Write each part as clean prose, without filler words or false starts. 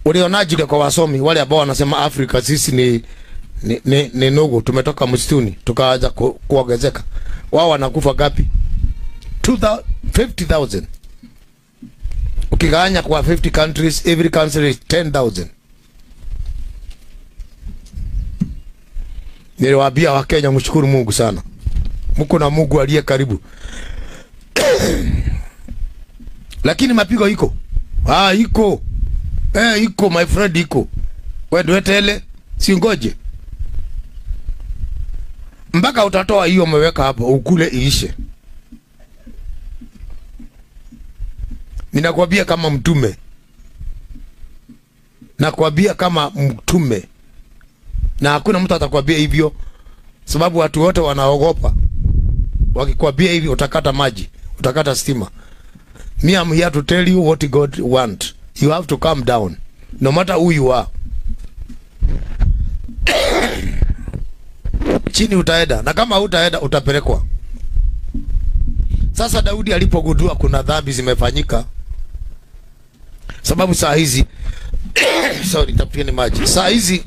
Ulionaje kwa wasomi wale ambao wanasema Afrika sisi ni nugu, tumetoka msituni tukaanza kuongezeka? Wao wanakufa gapi? 50,000. Ukigawanya kwa 50 countries, every country is 10,000. Niliwaambia Wakenya mshukuru Mungu sana. Mko na Mungu aliye karibu. Lakini mapigo iko. Iko. Iko my friend, iko. Wewe ndio tele, si ngoje. Mpaka utatoa hiyo umeweka hapo ukule iishe. Ninakwambia kama mtume. Nakwambia kama mtume. Na hakuna mtu atakwambia hivyo, sababu watu wote wanaogopa. Wakikwambia hivi utakata maji, utakata stima. Me, I'm here to tell you what God want. You have to calm down, no matter who you are. Chini utaenda, na kama utaenda utapelekwa. Sasa Daudi alipogundua kuna dhambi zimefanyika, sababu saa hizi sorry, tapieni maji. Saa hizi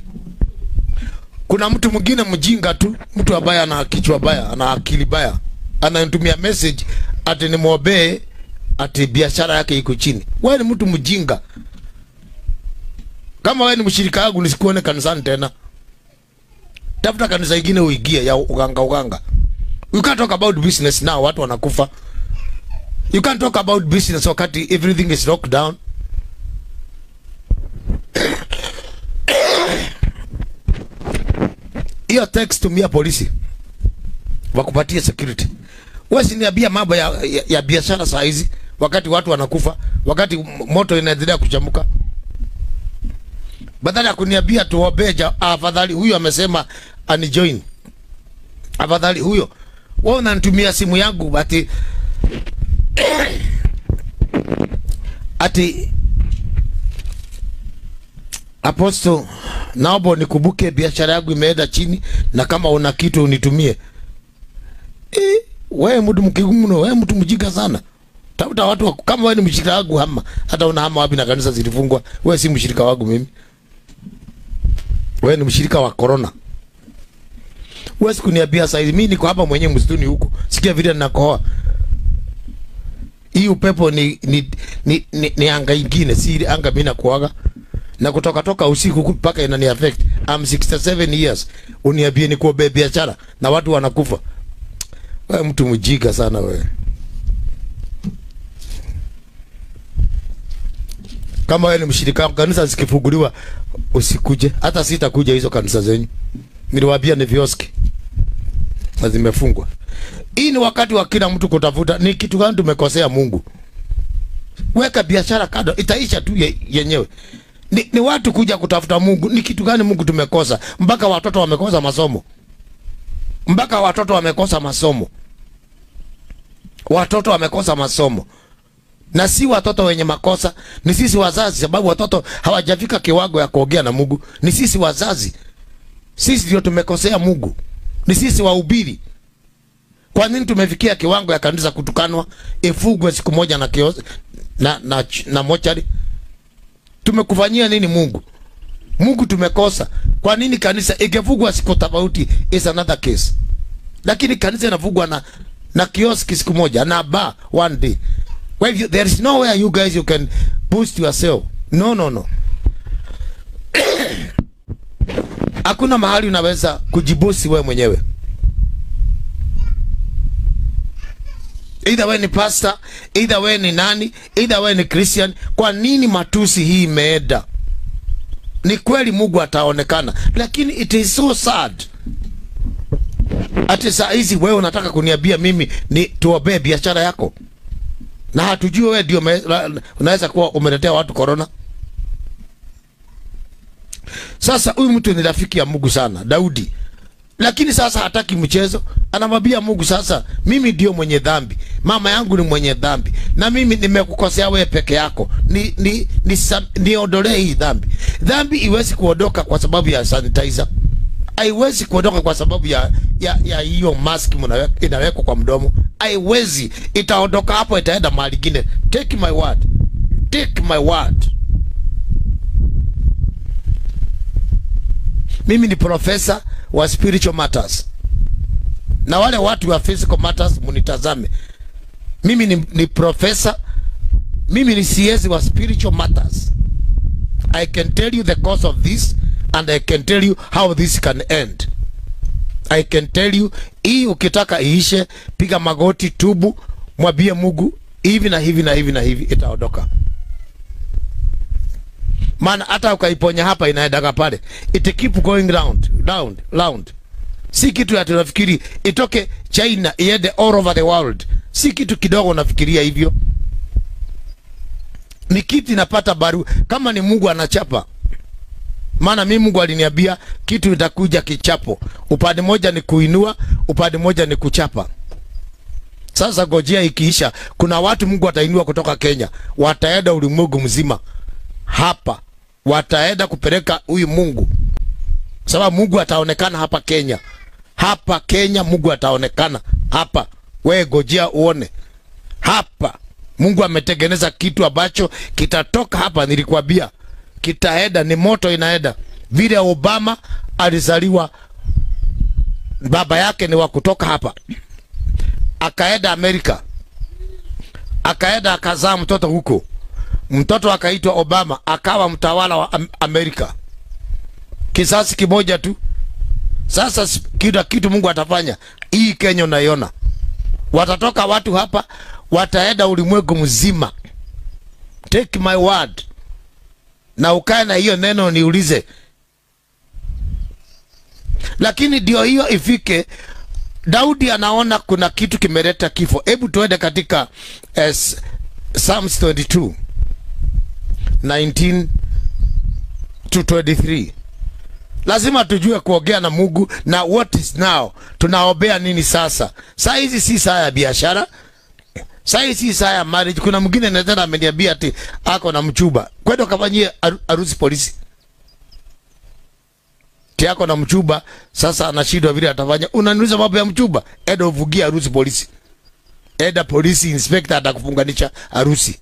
kuna mtu mwingine mjinga tu, mtu ambaye ana kichwa baya, ana akili baya, ananitumia message ati nimwombee ati biashara yake iko chini. Wewe ni mtu mjinga. Kama wewe ni mshirika wangu nisikuone kanisani tena. Tafuta kanisa nyingine uingie ya uganga. You can't talk about business now, watu wanakufa. You can't talk about business wakati everything is locked down. Hiyo text tumia polisi wakupatie security. Wewe siniambia mambo ya biashara saa hizi wakati watu wanakufa, wakati moto inaendelea kuchamuka. Badala ya kuniambia tuobeja, afadhali huyo amesema anijoin. Afadhali huyo. Wewe unanitumia simu yangu ati Apostle, naomba nikubuke biashara yangu imeenda chini, na kama una kitu unitumie. Wewe mtu mkigumu, wewe mtu mjinga sana. Tafuta watu kama wewe ni mshirika wangu hama. Hata unahama wapi na kanisa zilifungwa? Wewe si mshirika wangu mimi. Wewe ni mshirika wa corona. Wewe sikuniambia sasa mimi niko hapa mwenyewe msituni huko. Sikia vile ninakohoa. Hii upepo ni anga ingine, si anga mimi nakuaga. Na kutoka usiku mpaka inani affect. I'm 67 years. Uniambie ni kuombea biashara na watu wanakufa. Wewe mtu mjinga sana wewe. Kama wewe ni mshirika, kanisa zikifunguliwa usikuje. Hata sitakuja hizo kanisa zenyu. Niliwaambia ni vioski na zimefungwa. Hii ni wakati wa kila mtu kutafuta ni kitu gani tumekosea Mungu. Weka biashara kado, itaisha tu yenyewe. Ni watu kuja kutafuta Mungu. Ni kitu gani Mungu tumekosa? Mpaka watoto wamekosa masomo. Mpaka watoto wamekosa masomo. Watoto wamekosa masomo. Na si watoto wenye makosa, ni sisi wazazi, sababu watoto hawajafika kiwango ya kuongea na Mungu. Ni sisi wazazi. Sisi ndio tumekosea Mungu. Ni sisi wahubiri. Kwa nini tumefikia kiwango ya kanisa kutukanwa, ifugwe siku moja na kiozi na mochari? Tumekufanyia nini Mungu? Mungu tumekosa. Kwa nini kanisa ikifugwa siku tofauti is another case? Lakini kanisa inafugwa na kioski siku moja, na bar one day. Well, there is nowhere you guys you can boost yourself. No. Hakuna mahali unaweza kujibosi wewe mwenyewe. Either wewe ni pastor, either wewe ni nani, either wewe ni Christian. Kwa nini matusi hii imeenda? Ni kweli Mungu ataonekana, lakini it is so sad. Ati saa hizi wewe unataka kuniambia mimi ni tuombee biashara yako, na hatujui wewe ndio unaweza kuwa umeletea watu corona. Sasa huyu mtu ni rafiki ya Mungu sana, Daudi. Lakini sasa hataki mchezo. Anamwambia Mungu, sasa mimi ndio mwenye dhambi. Mama yangu ni mwenye dhambi. Na mimi nimekukosea wewe peke yako. Niondolee hii dhambi. Dhambi iwezi kuondoka kwa sababu ya sanitizer. Haiwezi kuondoka kwa sababu ya hiyo mask inawekwa kwa mdomo. Haiwezi. Itaondoka hapo, itaenda mahali kingine. Take my word. Take my word. Mimi ni professor wa spiritual matters. Na wale watu wa physical matters munitazame. Mimi ni professor. Mimi ni CS wa spiritual matters. I can tell you the cause of this and I can tell you how this can end. I can tell you, hii ukitaka iishe, piga magoti, tubu, mwambie Mungu hivi na hivi na hivi na hivi, itaondoka. Maana hata ukaiponya hapa inaendaga pale. It keep going round. Si kitu ya tunafikiri itoke China iende all over the world. Si kitu kidogo nafikiria hivyo. Ni kitu inapata barua kama ni Mungu anachapa. Maana mimi Mungu aliniambia kitu itakuja kichapo. Upande moja ni kuinua, upande moja ni kuchapa. Sasa gojea ikiisha, kuna watu Mungu atainua kutoka Kenya, wataenda ulimwengu mzima. Hapa wataenda kupeleka huyu Mungu. Sababu Mungu ataonekana hapa Kenya. Hapa Kenya Mungu ataonekana hapa. Wewe gojea uone. Hapa Mungu ametengeneza kitu ambacho kitatoka hapa, nilikwambia. Kitaenda, ni moto inaenda. Vile Obama alizaliwa, baba yake ni wa kutoka hapa. Akaenda Amerika. Akaenda akazaa mtoto huko. Mtoto akaitwa Obama, akawa mtawala wa Amerika. Kisasi kimoja tu. Sasa kitu Mungu atafanya. Hii Kenya unaiona. Watatoka watu hapa, wataenda ulimwengu mzima. Take my word. Na ukae na hiyo neno niulize. Lakini ndio hiyo ifike, Daudi anaona kuna kitu kimeleta kifo. Hebu tuende katika Psalms 22 19 to 23. Lazima tujue kuongea na Mungu na what is now. Tunaombea nini sasa? Saa hizi si saa ya biashara. Saa hizi si saa ya marriage. Kuna mwingine anataka ameniambia ati ako na mchumba. Kwenda kafanyie harusi polisi. Tiako na mchumba, sasa anashindwa vile atafanya. Unaniuliza mambo ya mchumba? Eda uvugia harusi polisi. Eda polisi inspector atakufunganisha harusi.